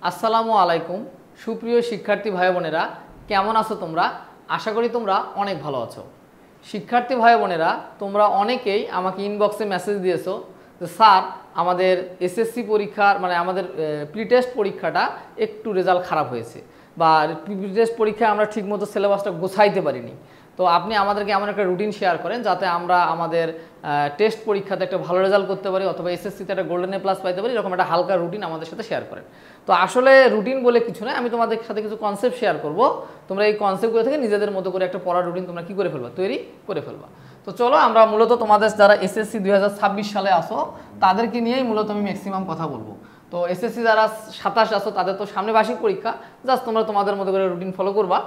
আসসালামু আলাইকুম সুপ্রিয় শিক্ষার্থী ভাই বোনেরা, কেমন আছো তোমরা? আশা করি তোমরা অনেক ভালো আছো। শিক্ষার্থী ভাই বোনেরা, তোমরা অনেকেই আমাকে ইনবক্সে মেসেজ দিয়েছো যে স্যার, আমাদের এসএসসি পরীক্ষার আমাদের প্রি টেস্ট পরীক্ষাটা একটু রেজাল্ট খারাপ হয়েছে, বা প্রি টেস্ট পরীক্ষায় আমরা ঠিকমতো সিলেবাসটা গোছাইতে পারিনি। তো আপনি আমাদেরকে এমন একটা রুটিন শেয়ার করেন যাতে আমরা আমাদের টেস্ট পরীক্ষাতে একটা ভালো রেজাল্ট করতে পারি, অথবা এসএসসিতে একটা গোল্ডেন এ প্লাস পাইতে পারি, এরকম একটা হালকা রুটিন আমাদের সাথে শেয়ার করেন। তো আসলে রুটিন বলে কিছু নয়, আমি তোমাদের সাথে কিছু কনসেপ্ট শেয়ার করব। তোমরা এই কনসেপ্টগুলো থেকে নিজেদের মতো করে একটা পড়ার রুটিন তোমরা কী করে ফেলবা, তৈরি করে ফেলবা। তো চলো, আমরা মূলত তোমাদের যারা এসএসসি 2026 সালে আসো তাদেরকে নিয়েই মূলত আমি ম্যাক্সিমাম কথা বলবো। তো এসএসসি যারা 27 আসো তাদের তো সামনে বার্ষিক পরীক্ষা, জাস্ট তোমরা তোমাদের মতো করে রুটিন ফলো করবা।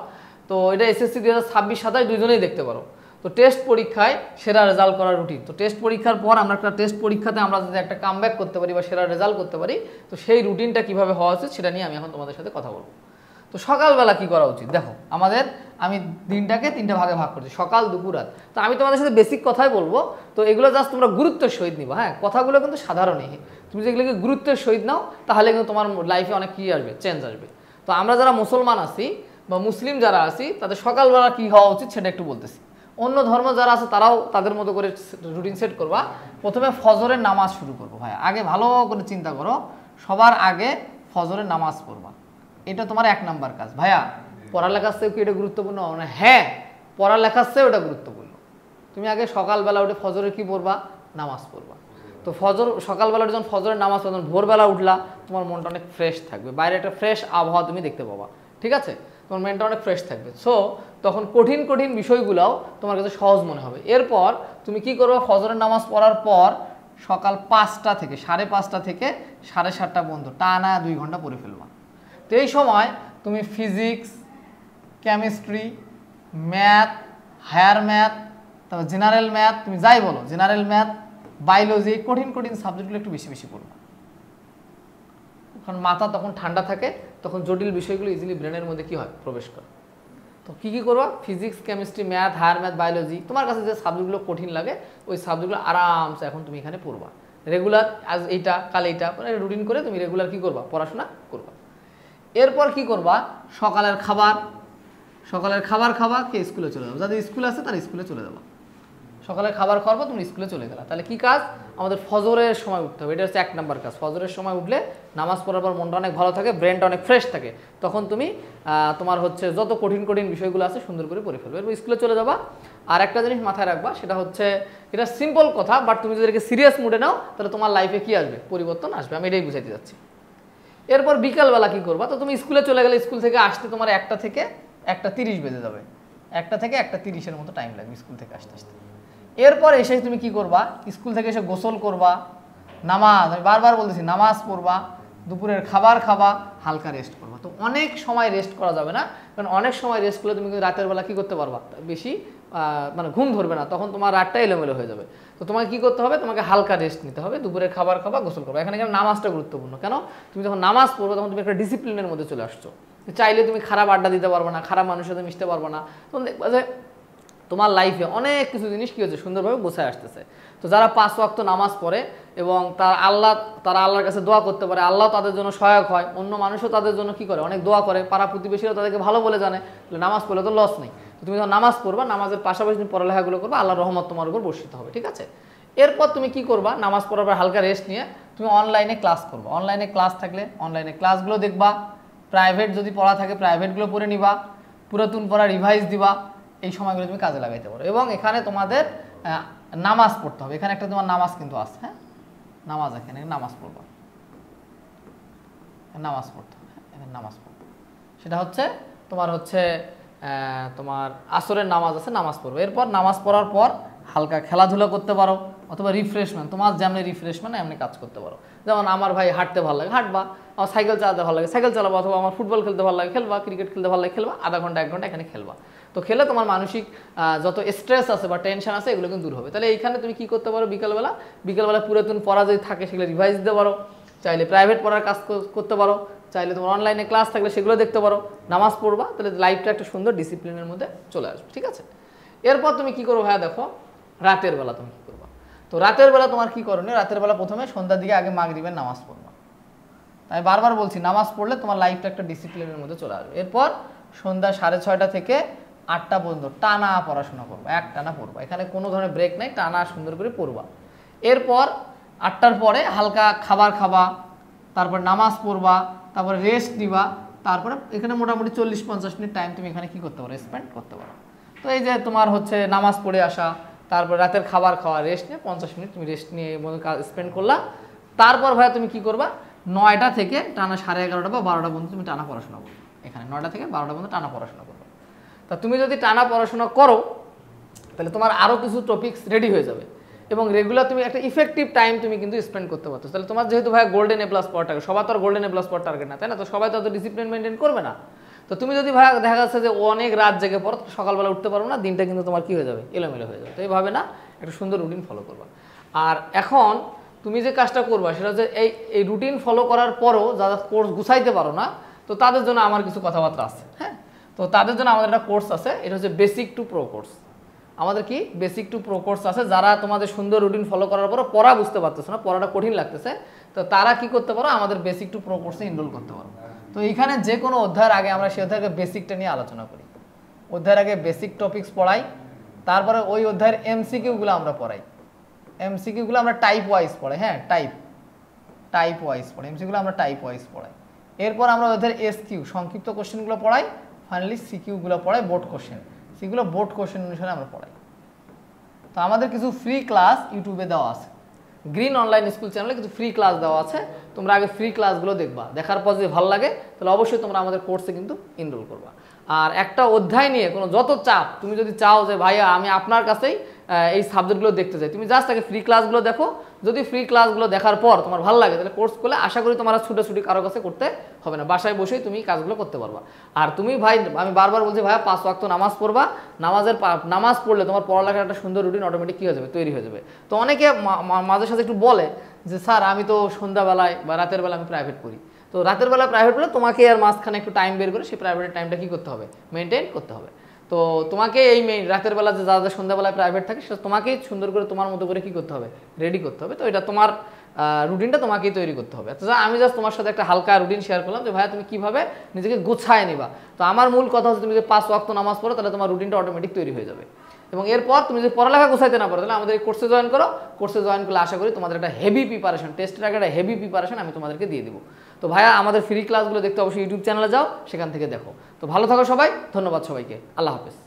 তো এটা এসএসসি 2026-27 দুইজনেই দেখতে পারো। তো টেস্ট পরীক্ষায় সেরা রেজাল্ট করার রুটিন, তো টেস্ট পরীক্ষার পর আমরা একটা টেস্ট পরীক্ষাতে আমরা যদি একটা কামব্যাক করতে পারি বা সেরা রেজাল্ট করতে পারি, তো সেই রুটিনটা কীভাবে হওয়া উচিত সেটা নিয়ে আমি এখন তোমাদের সাথে কথা বলবো। তো সকালবেলা কি করা উচিত দেখো, আমি দিনটাকে 3টা ভাগে ভাগ করছি, সকাল, দুপুর, রাত। তো আমি তোমাদের সাথে বেসিক কথাই বলবো, তো এগুলো জাস্ট তোমরা গুরুত্বের সহিত নিবা। হ্যাঁ, কথাগুলো কিন্তু সাধারণই, তুমি যেগুলোকে গুরুত্বের সহিত নাও তাহলে কিন্তু তোমার লাইফে অনেক কী আসবে, চেঞ্জ আসবে। তো আমরা যারা মুসলমান আছি বা মুসলিম যারা আছি তাদের সকালবেলা কী হওয়া উচিত সেটা একটু বলতেছি। অন্য ধর্ম যারা আছে তারাও তাদের মতো করে রুটিন সেট করবা। প্রথমে ফজরের নামাজ শুরু করবো। ভাই আগে ভালো করে চিন্তা করো, সবার আগে ফজরের নামাজ পড়বা, এটা তোমার 1 নাম্বার কাজ। ভাইয়া পড়ালেখার চেয়েও কি এটা গুরুত্বপূর্ণ? মানে হ্যাঁ, পড়ালেখার চেয়েও এটা গুরুত্বপূর্ণ। তুমি আগে সকালবেলা উঠে ফজরের কি পড়বা? নামাজ পড়বা। তো সকালবেলা যখন ফজরের নামাজ পড়বা, ভোরবেলা উঠলা, তোমার মনটা অনেক ফ্রেশ থাকবে, বাইরে একটা ফ্রেশ আবহাওয়া তুমি দেখতে পাবা, ঠিক আছে? তোমার মাইন্ডটা অনেক ফ্রেশ থাকবে। সো তখন কঠিন কঠিন বিষয়গুলোও তোমার কাছে সহজ মনে হবে। এরপর তুমি কি করবে? ফজরের নামাজ পড়ার পর সকাল 5টা থেকে 5:30 থেকে 7:30 পর্যন্ত টানা 2 ঘন্টা পড়ে ফেলবা। তো এই সময় তুমি physics, chemistry, math, higher math, তারপর জেনারেল ম্যাথ, তুমি যাই বলো, জেনারেল ম্যাথ, বায়োলজি, কঠিন কঠিন সাবজেক্টগুলো একটু বেশি বেশি পড়বা, কারণ মাথা তখন ঠান্ডা থাকে, তখন জটিল বিষয়গুলো ইজিলি ব্রেনের মধ্যে কি হয়, প্রবেশ করে। তো কী কী করবা? Physics, chemistry, math, higher math, biology, তোমার কাছে যে সাবজেক্টগুলো কঠিন লাগে ওই সাবজেক্টগুলো আরামসে এখন তুমি এখানে পড়বা। রেগুলার, আজ এইটা কাল এইটা, মানে রুটিন করে তুমি রেগুলার কী করবা? পড়াশোনা করবা। এরপর কি করবা? সকালের খাবার খাবা, কে স্কুলে চলে যাবো, যাদের স্কুল আছে তারা স্কুলে চলে যাবো। সকালের খাবার খাওয়ার তুমি স্কুলে চলে গেলা। তাহলে কি কাজ? আমাদের ফজরের সময় উঠতে হবে, এটা হচ্ছে 1 নাম্বার কাজ। ফজরের সময় উঠলে নামাজ পড়ার পর মনটা অনেক ভালো থাকে, ব্রেনটা অনেক ফ্রেশ থাকে, তখন তুমি তোমার হচ্ছে যত কঠিন কঠিন বিষয়গুলো আছে সুন্দর করে পড়ে ফেলবে, এরপর স্কুলে চলে যাবা। আর একটা জিনিস মাথায় রাখবা, সেটা হচ্ছে, এটা সিম্পল কথা, বাট তুমি যদি এটাকে সিরিয়াস মুডে নাও তাহলে তোমার লাইফে কি আসবে? পরিবর্তন আসবে। আমি এটাই বুঝাইতে যাচ্ছি। এরপর বিকালবেলা কি করবা? তো তুমি স্কুলে চলে গেলে স্কুল থেকে আসতে তোমার 1টা থেকে 1:30 বেজে যাবে, 1টা থেকে 1:30-এর মতো টাইম লাগবে স্কুল থেকে আসতে আসতে। এরপর এসে তুমি কি করবা? স্কুল থেকে এসে গোসল করবা, নামাজ, আমি বারবার বলতেছি, নামাজ পড়বা, দুপুরের খাবার খাবা, হালকা রেস্ট করবা। তো অনেক সময় রেস্ট করা যাবে না, কারণ অনেক সময় রেস্ট করলে তুমি কিন্তু রাতের বেলা কী করতে পারবা? বেশি ঘুম ধরবে না, তখন তোমার রাতটা এলোমেলো হয়ে যাবে। তো তোমাকে কী করতে হবে? তোমাকে হালকা রেস্ট নিতে হবে, দুপুরের খাবার খাবা, গোসল করবা। এখানে কেন নামাজটা গুরুত্বপূর্ণ? কেন? তুমি যখন নামাজ পড়বে তখন তুমি একটা ডিসিপ্লিনের মধ্যে চলে আসছো। চাইলে তুমি খারাপ আড্ডা দিতে পারবে না, খারাপ মানুষের সাথে মিশতে পারবে না, তখন দেখবা যে তোমার লাইফে অনেক কিছু জিনিস কী হচ্ছে, সুন্দরভাবে গোছায় আসতেছে। তো যারা 5 ওয়াক্ত নামাজ পড়ে এবং তারা আল্লাহর কাছে দোয়া করতে পারে, আল্লাহ তাদের জন্য সহায়ক হয়, অন্য মানুষও তাদের জন্য কী করে, অনেক দোয়া করে, পাড়া প্রতিবেশীরা তাদেরকে ভালো বলে জানে, নামাজ পড়লে তো লস নেই। তো তুমি যখন নামাজ পড়বা, নামাজের পাশাপাশি তুমি পড়ালেখাগুলো করবা, আল্লাহর রহমত তোমার উপর বর্ষিত হবে, ঠিক আছে? এরপর তুমি কি করবা? নামাজ পড়ার পর হালকা রেস্ট নিয়ে তুমি অনলাইনে ক্লাস করবা। অনলাইনে ক্লাস থাকলে অনলাইনে ক্লাসগুলো দেখবা, প্রাইভেট যদি পড়া থাকে প্রাইভেটগুলো পড়ে নিবা, পুরাতন পড়া রিভাইজ দিবা, এই সময়গুলো তুমি কাজে লাগাইতে পারো। এবং এখানে তোমাদের নামাজ পড়তে হবে, এখানে একটা তোমার নামাজ কিন্তু আছে, হ্যাঁ, নামাজ, এখানে নামাজ পড়বা, নামাজ পড়তে হবে, এখানে নামাজ পড়বে, সেটা হচ্ছে তোমার আসরের নামাজ আছে, নামাজ পড়বে। এরপর নামাজ পড়ার পর হালকা খেলাধুলা করতে পারো, অথবা রিফ্রেশমেন্ট, তোমার যেমনি রিফ্রেশমেন্ট এমনি কাজ করতে পারো। যেমন আমার ভাই হাঁটতে ভালো লাগে, হাঁটবা, আমার সাইকেল চালাতে ভালো লাগে, সাইকেল চালাবো, অথবা আমার ফুটবল খেলতে ভালো লাগে, খেলবা, ক্রিকেট খেলতে ভালো লাগে, খেলবা, আধা ঘন্টা 1 ঘন্টা এখানে খেলবা। তো খেলে তোমার মানসিক যত স্ট্রেস আছে বা টেনশন আছে এগুলো কিন্তু দূর হবে। তাহলে এইখানে তুমি কি করতে পারো? বিকালবেলা পুরাতন পড়া যদি থাকে সেগুলো রিভাইজ দিতে পারো, চাইলে প্রাইভেট পড়ার কাজ করতে পারো, চাইলে তোমার অনলাইনে ক্লাস থাকলে সেগুলো দেখতে পারো, নামাজ পড়বা, তাহলে লাইফটা একটা সুন্দর ডিসিপ্লিনের মধ্যে চলে আসবে, ঠিক আছে? এরপর তুমি কি করো ভাইয়া? দেখো, রাতের বেলা তুমি কি করবা? তো রাতের বেলা তোমার কি করণীয়? রাতের বেলা প্রথমে সন্ধ্যার দিকে আগে মাগরিবের নামাজ পড়বা, আমি বারবার বলছি নামাজ পড়লে তোমার লাইফটা একটা ডিসিপ্লিনের মধ্যে চলে আসবে। এরপর সন্ধ্যা 6:30 থেকে 8টা পর্যন্ত টানা পড়াশোনা করবা, এক টানা পড়বা, এখানে কোনো ধরনের ব্রেক নাই, টানা সুন্দর করে পড়বা। এরপর 8টার পরে হালকা খাবার খাবা, তারপর নামাজ পড়বা, তারপরে রেস্ট নিবা, তারপরে এখানে মোটামুটি 40-50 মিনিট টাইম তুমি এখানে কি করতে পারো, স্পেন্ড করতে পারো। তো এই যে তোমার হচ্ছে নামাজ পড়ে আসা, তারপর রাতের খাবার খাওয়া, রেস্ট নিয়ে 50 মিনিট তুমি রেস্ট নিয়ে স্পেন্ড করলা। তারপর ভাইয়া তুমি কি করবা, 9টা থেকে টানা 11:30 বা 12টা পর্যন্ত তুমি টানা পড়াশোনা করবে। এখানে 9টা থেকে 12টা পর্যন্ত টানা পড়াশোনা করবে। তা তুমি যদি টানা পড়াশোনা করো তাহলে তোমার আরও কিছু টপিকস রেডি হয়ে যাবে এবং রেগুলার তুমি একটা ইফেক্টিভ টাইম তুমি কিন্তু স্পেন্ড করতে পারতো। তাহলে তোমার যেহেতু ভাই golden A plus power target, সবার তো আর golden A plus power target না, তাই না? তো সবাই তো ডিসিপ্লিন মেনটেন করবে না। তো তুমি যদি ভাই দেখা যাচ্ছে যে অনেক রাত জেগে পড়ো, সকালবেলা উঠতে পারো না, দিনটা কিন্তু তোমার কি হয়ে যাবে, এলোমেলো হয়ে যাবে। তো এইভাবে না, একটা সুন্দর রুটিন ফলো করবা। আর এখন তুমি যে কাজটা করবা সেটা হচ্ছে এই রুটিন ফলো করার পরও যারা কোর্স গুছাইতে পারো না, তো তাদের জন্য আমার কিছু কথাবার্তা আছে। হ্যাঁ, তো তাদের জন্য আমাদের একটা কোর্স আছে, এটা হচ্ছে বেসিক টু প্রো কোর্স। আমাদের কি বেসিক টু প্রো কোর্স আছে। যারা তোমাদের সুন্দর রুটিন ফলো করার পরও পড়া বুঝতে পারতেছে না, পড়াটা কঠিন লাগতেছে, তো তারা কি করতে পারো, আমাদের বেসিক টু প্রো কোর্সে এনরোল করতে পারো। তো এইখানে যে কোনো অধ্যায়ের আগে আমরা সেই অধ্যায়ের বেসিকটা নিয়ে আলোচনা করি। অধ্যায়ের আগে বেসিক টপিকস পড়াই, তারপরে ওই অধ্যায়ের এমসিকিউগুলো আমরা পড়াই। এমসিকিউগুলো আমরা টাইপ ওয়াইজ পড়াই। হ্যাঁ, টাইপ ওয়াইজ পড়াই, এমসিকিউগুলো আমরা টাইপ ওয়াইজ পড়াই। এরপর আমরা ওদের এসকিউ সংক্ষিপ্ত কোশ্চেনগুলো পড়াই, ফাইনালি সিকিউগুলো পড়াই, বোর্ড কোশ্চেন। সেগুলো বোর্ড কোশ্চেন অনুসারে আমরা পড়াই। তো আমাদের কিছু ফ্রি ক্লাস ইউটিউবে দেওয়া আছে, গ্রিন অনলাইন স্কুল চ্যানেলে কিছু ফ্রি ক্লাস দেওয়া আছে। তোমরা আগে ফ্রি ক্লাসগুলো দেখবা, দেখার পর যদি ভালো লাগে তাহলে অবশ্যই তোমরা আমাদের কোর্সে কিন্তু এনরোল করবা। আর একটা অধ্যায় নিয়ে কোনো যত চাপ, তুমি যদি চাও যে ভাইয়া আমি আপনার কাছেই এই সাবজেক্টগুলো দেখতে চাই, তুমি জাস্ট আগে ফ্রি ক্লাসগুলো দেখো। যদি ফ্রি ক্লাসগুলো দেখার পর তোমার ভালো লাগে তাহলে কোর্স করলে আশা করি তোমার ছুটাছুটি কারো কাছে করতে হবে না, বাসায় বসেই তুমি কাজগুলো করতে পারবা। আর তুমি ভাই, আমি বারবার বলছি ভাইয়া 5 ওয়াক্ত নামাজ পড়বা, নামাজ পড়লে তোমার পড়ালেখার একটা সুন্দর রুটিন অটোমেটিক কী হয়ে যাবে, তৈরি হয়ে যাবে। তো অনেকে মাঝে সাথে একটু বলে যে স্যার আমি তো সন্ধ্যাবেলায় বা রাতের বেলা আমি প্রাইভেট পড়ি। তো রাতের বেলা প্রাইভেট পড়লে তোমাকে আর মাঝখানে একটু টাইম বের করে সেই প্রাইভেটের টাইমটা কী করতে হবে, মেনটেন করতে হবে। তো তোমাকে এই রাতের বেলা যে যা সন্ধ্যাবেলায় প্রাইভেট থাকে সেটা তোমাকেই সুন্দর করে তোমার মতো করে কী করতে হবে, রেডি করতে হবে। তো এটা তোমার রুটিনটা তোমাকেই তৈরি করতে হবে। তো আমি জাস্ট তোমার সাথে একটা হালকা রুটিন শেয়ার করলাম যে ভাইয়া তুমি কীভাবে নিজেকে গোছায় নিবা। তো আমার মূল কথা হচ্ছে তুমি যদি 5 ওয়াক্ত নামাজ পড়ো তাহলে তোমার রুটিনটা অটোমেটিক তৈরি হয়ে যাবে। এবং এরপর তুমি যদি পড়ালেখা গোছাইতে না পারো তাহলে আমাদের এই কোর্সে জয়েন করো। কোর্সে জয়েন করলে আশা করি তোমাদের একটা হেভি প্রিপারেশন, টেস্টের আগে একটা হেভি প্রিপারেশন আমি তোমাদেরকে দিয়ে দেবো। তো ভাইয়া আমাদের ফ্রি ক্লাসগুলো দেখতে অবশ্যই ইউটিউব চ্যানেলে যাও, সেখান থেকে দেখো। তো ভালো থাকো সবাই, ধন্যবাদ সবাইকে, আল্লাহ হাফেজ।